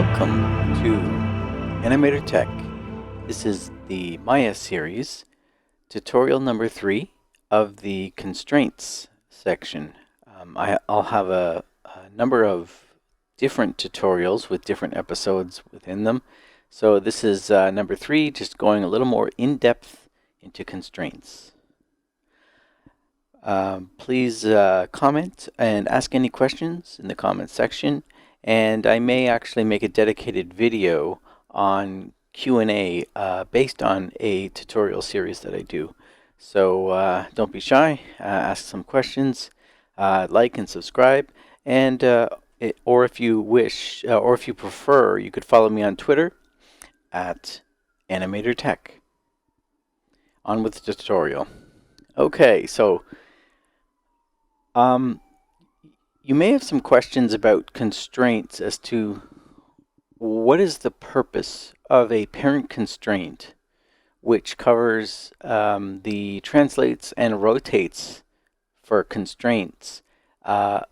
Welcome to Animator Tech. This is the Maya series, tutorial number 3 of the constraints section. I'll have a number of different tutorials with different episodes within them. So this is number 3, just going a little more in-depth into constraints. Please comment and ask any questions in the comment section. And I may actually make a dedicated video on Q&A based on a tutorial series that I do. So don't be shy, ask some questions, like and subscribe, and or if you wish, or if you prefer, you could follow me on Twitter at Animator Tech. On with the tutorial. Okay, so you may have some questions about constraints as to what is the purpose of a parent constraint which covers the translates and rotates for constraints, and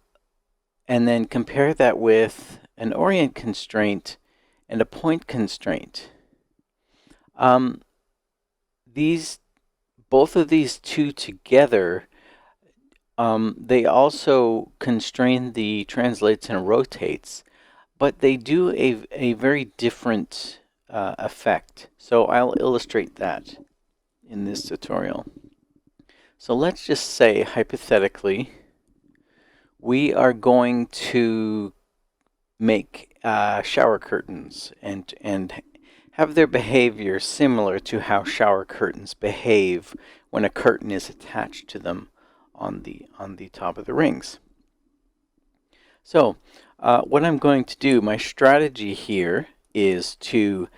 then compare that with an orient constraint and a point constraint. Both of these two together, they also constrain the translates and rotates, but they do a very different effect. So I'll illustrate that in this tutorial. So let's just say, hypothetically, we are going to make shower curtains and have their behavior similar to how shower curtains behave when a curtain is attached to them on the top of the rings. So what I'm going to do, my strategy here is to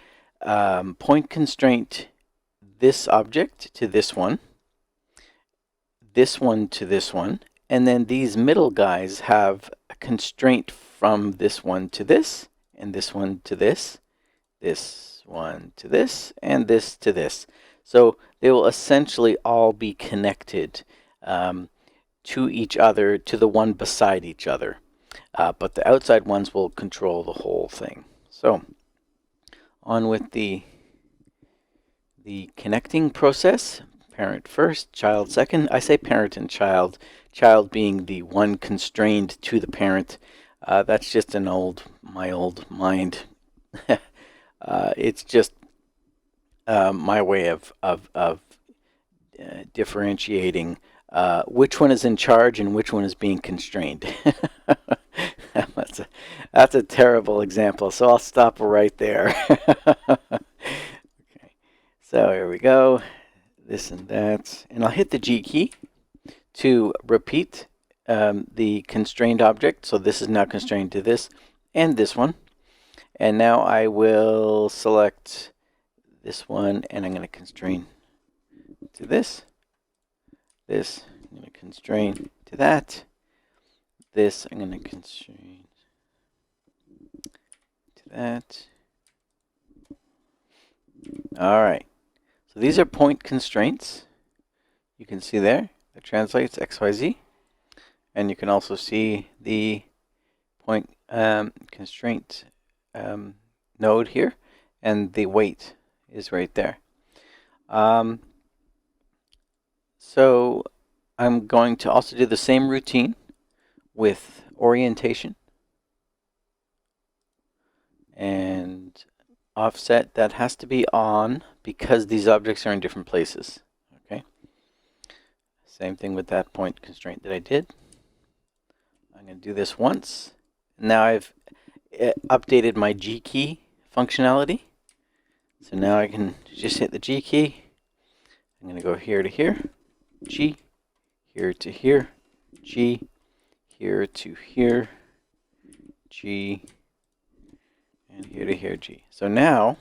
point constraint this object to this one to this one, and then these middle guys have a constraint from this one to this, and this one to this one to this, and this to this. So they will essentially all be connected to each other, to the one beside each other. But the outside ones will control the whole thing. So on with the connecting process. Parent first, child second. I say parent and child being the one constrained to the parent. That's just my old mind. It's just my way of differentiating which one is in charge and which one is being constrained. That's a terrible example, so I'll stop right there. Okay, so here we go, this and that, and I'll hit the G key to repeat the constrained object. So this is now constrained to this and this one, and now I will select this one, and I'm going to constrain to this. I'm going to constrain to that. This I'm going to constrain to that. All right. So these are point constraints. You can see there, it translates XYZ. And you can also see the point constraint node here, and the weight is right there. So I'm going to also do the same routine with orientation and offset. That has to be on because these objects are in different places. Okay. Same thing with that point constraint that I did. I'm going to do this once. Now I've updated my G key functionality. So now I can just hit the G key. I'm going to go here to here, G, here to here, G, here to here, G, and here to here, G. So now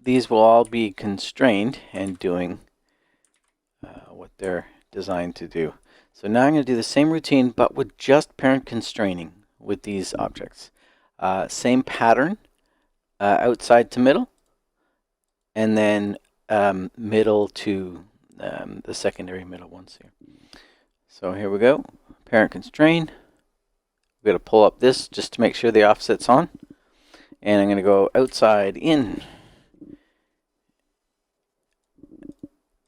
these will all be constrained and doing what they're designed to do. So now I'm going to do the same routine, but with just parent constraining with these objects. Same pattern, outside to middle, and then middle to the secondary middle ones here. So here we go. Parent constrain We're going to pull up this just to make sure the offset's on. And I'm going to go outside in,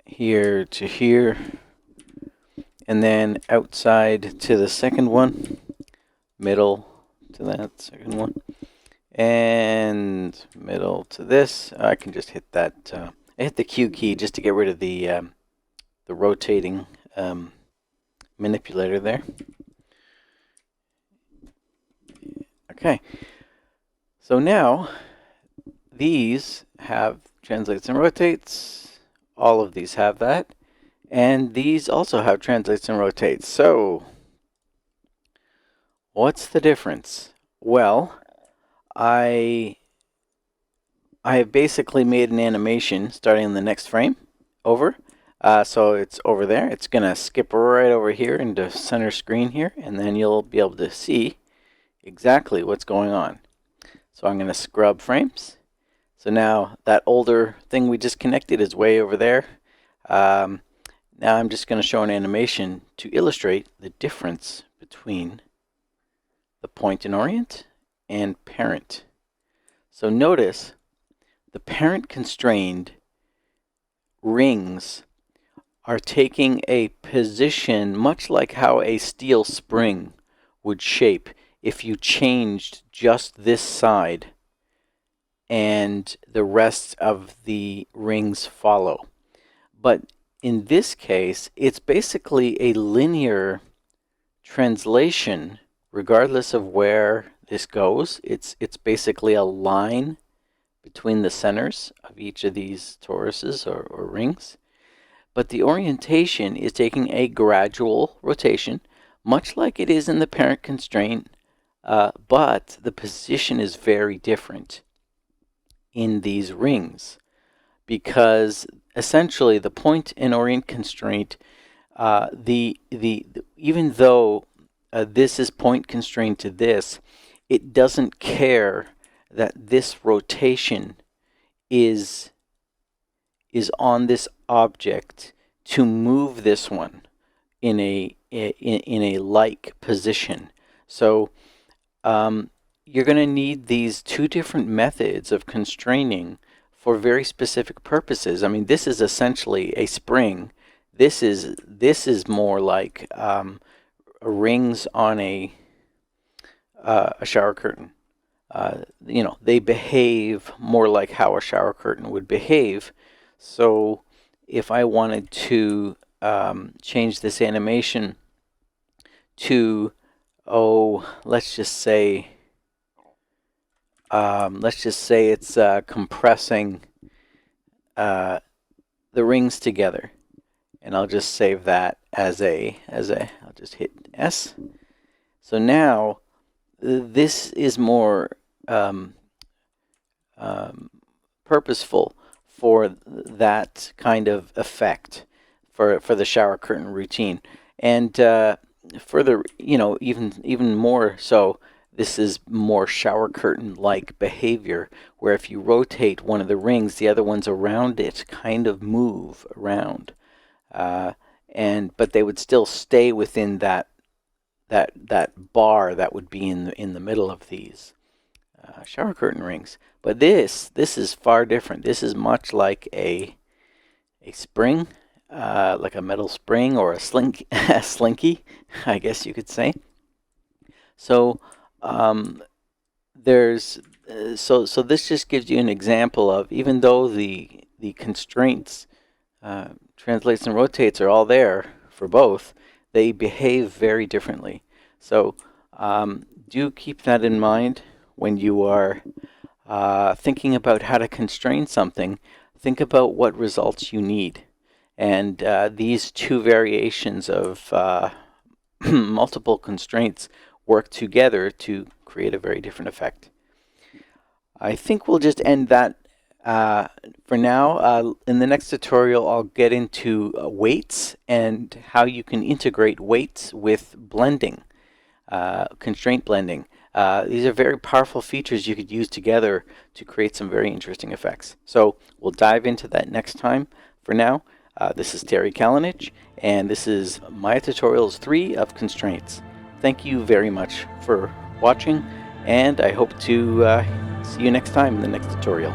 here to here, and then outside to the second one, middle to that second one, and middle to this. I can just hit that. I hit the Q key just to get rid of the rotating manipulator there. Okay, so now these have translates and rotates. All of these have that. And these also have translates and rotates. So what's the difference? Well, I have basically made an animation starting in the next frame over. So it's over there. It's going to skip right over here into center screen here, and then you'll be able to see exactly what's going on. So I'm going to scrub frames. So now that older thing we just connected is way over there. Now I'm just going to show an animation to illustrate the difference between the point and orient and parent. So notice the parent constrained rings are taking a position much like how a steel spring would shape if you changed just this side and the rest of the rings follow. But in this case, it's basically a linear translation regardless of where this goes. It's basically a line between the centers of each of these toruses or rings. But the orientation is taking a gradual rotation, much like it is in the parent constraint, but the position is very different in these rings, because essentially the point and orient constraint, even though this is point constrained to this, it doesn't care that this rotation is on this object to move this one in a like position. So you're going to need these two different methods of constraining for very specific purposes. I mean, this is essentially a spring. This is more like rings on a shower curtain. You know, they behave more like how a shower curtain would behave. So if I wanted to change this animation to, let's just say it's compressing the rings together, and I'll just save that as I'll just hit S. So now this is more purposeful for that kind of effect for the shower curtain routine, and further, you know, even more so, this is more shower curtain-like behavior, where if you rotate one of the rings, the other ones around it kind of move around, but they would still stay within that bar that would be in the middle of these shower curtain rings. But this is far different. This is much like a spring, like a metal spring or a slinky, I guess you could say. So there's so this just gives you an example of, even though the constraints, translates and rotates, are all there for both, they behave very differently. So do keep that in mind when you are thinking about how to constrain something. Think about what results you need, and these two variations of multiple constraints work together to create a very different effect. I think we'll just end that for now. In the next tutorial, I'll get into weights and how you can integrate weights with blending, constraint blending. These are very powerful features you could use together to create some very interesting effects. So we'll dive into that next time. For now, this is Terry Kalinich, and this is my tutorials 3 of constraints. thank you very much for watching, and I hope to see you next time in the next tutorial.